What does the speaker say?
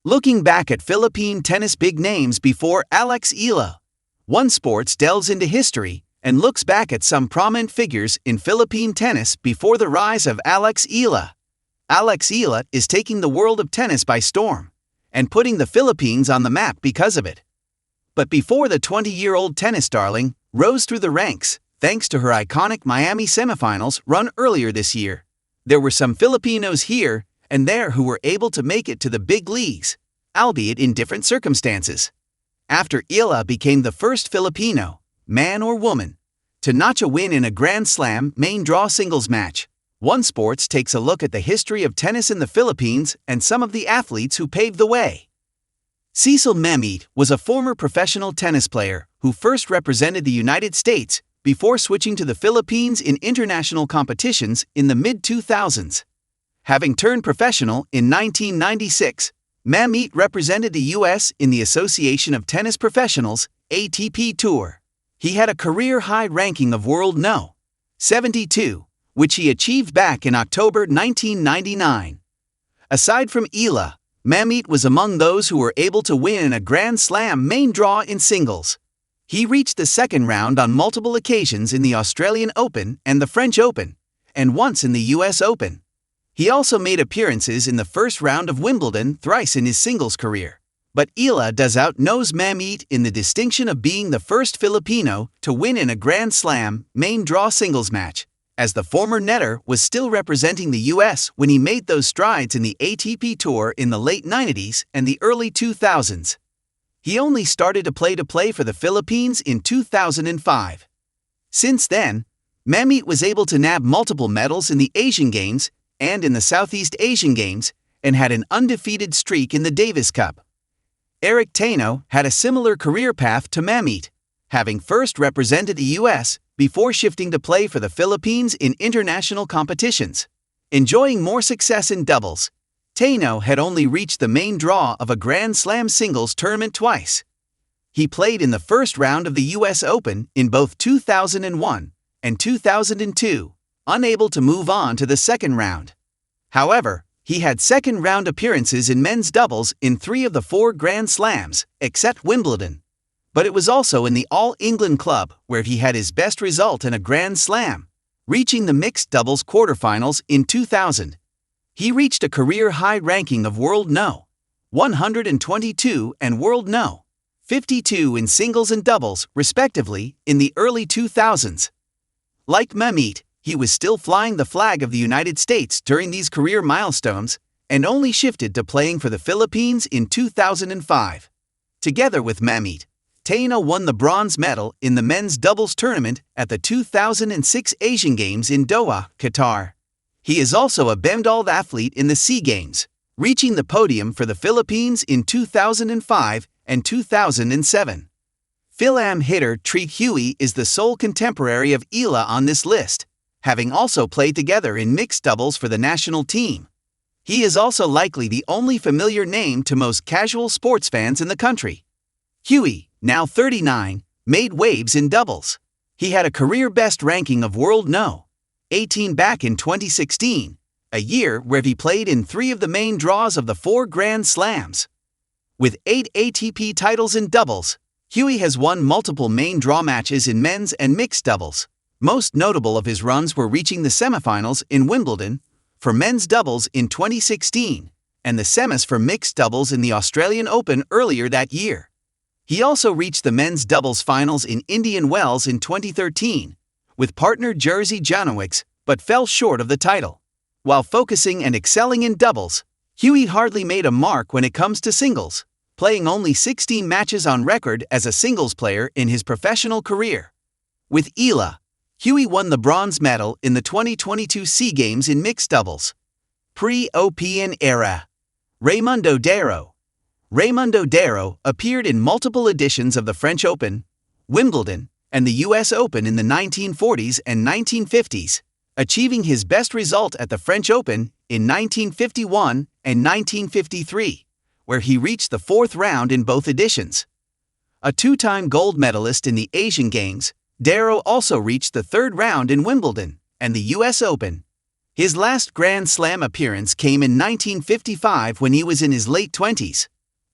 Looking back at Philippine tennis big names before Alex Eala, One Sports delves into history and looks back at some prominent figures in Philippine tennis before the rise of Alex Eala. Alex Eala is taking the world of tennis by storm and putting the Philippines on the map because of it. But before the 20-year-old tennis darling rose through the ranks, thanks to her iconic Miami semifinals run earlier this year, there were some Filipinos here and there who were able to make it to the big leagues, albeit in different circumstances. After Eala became the first Filipino, man or woman, to notch a win in a Grand Slam main draw singles match, One Sports takes a look at the history of tennis in the Philippines and some of the athletes who paved the way. Cecil Mamit was a former professional tennis player who first represented the United States before switching to the Philippines in international competitions in the mid-2000s. Having turned professional in 1996, Mamit represented the U.S. in the Association of Tennis Professionals (ATP) Tour. He had a career-high ranking of World No. 72, which he achieved back in October 1999. Aside from Eala, Mamit was among those who were able to win a Grand Slam main draw in singles. He reached the second round on multiple occasions in the Australian Open and the French Open, and once in the U.S. Open. He also made appearances in the first round of Wimbledon thrice in his singles career. But Eala does outnose Mamit in the distinction of being the first Filipino to win in a Grand Slam main draw singles match, as the former netter was still representing the U.S. when he made those strides in the ATP Tour in the late 90s and the early 2000s. He only started to play for the Philippines in 2005. Since then, Mamit was able to nab multiple medals in the Asian Games and in the Southeast Asian Games, and had an undefeated streak in the Davis Cup. Eric Taino had a similar career path to Mamit, having first represented the U.S. before shifting to play for the Philippines in international competitions. Enjoying more success in doubles, Taino had only reached the main draw of a Grand Slam singles tournament twice. He played in the first round of the U.S. Open in both 2001 and 2002, unable to move on to the second round. However, he had second-round appearances in men's doubles in 3 of the 4 Grand Slams, except Wimbledon. But it was also in the All-England Club where he had his best result in a Grand Slam, reaching the mixed doubles quarterfinals in 2000. He reached a career-high ranking of World No. 122 and World No. 52 in singles and doubles, respectively, in the early 2000s. Like Mamit, he was still flying the flag of the United States during these career milestones and only shifted to playing for the Philippines in 2005. Together with Mamit, Taino won the bronze medal in the men's doubles tournament at the 2006 Asian Games in Doha, Qatar. He is also a medal athlete in the SEA Games, reaching the podium for the Philippines in 2005 and 2007. Phil-Am hitter Treat Huey is the sole contemporary of Eala on this list, having also played together in mixed doubles for the national team. He is also likely the only familiar name to most casual sports fans in the country. Huey, now 39, made waves in doubles. He had a career-best ranking of World No. 18 back in 2016, a year where he played in 3 of the main draws of the 4 Grand Slams. With 8 ATP titles in doubles, Huey has won multiple main draw matches in men's and mixed doubles. Most notable of his runs were reaching the semifinals in Wimbledon for men's doubles in 2016 and the semis for mixed doubles in the Australian Open earlier that year. He also reached the men's doubles finals in Indian Wells in 2013 with partner Jerzy Janowicz, but fell short of the title. While focusing and excelling in doubles, Huey hardly made a mark when it comes to singles, playing only 16 matches on record as a singles player in his professional career. With Eala, Huey won the bronze medal in the 2022 SEA Games in mixed doubles. Pre-Open era. Raimundo Darro appeared in multiple editions of the French Open, Wimbledon, and the U.S. Open in the 1940s and 1950s, achieving his best result at the French Open in 1951 and 1953, where he reached the 4th round in both editions. A 2-time gold medalist in the Asian Games, Darro also reached the 3rd round in Wimbledon and the U.S. Open. His last Grand Slam appearance came in 1955 when he was in his late 20s,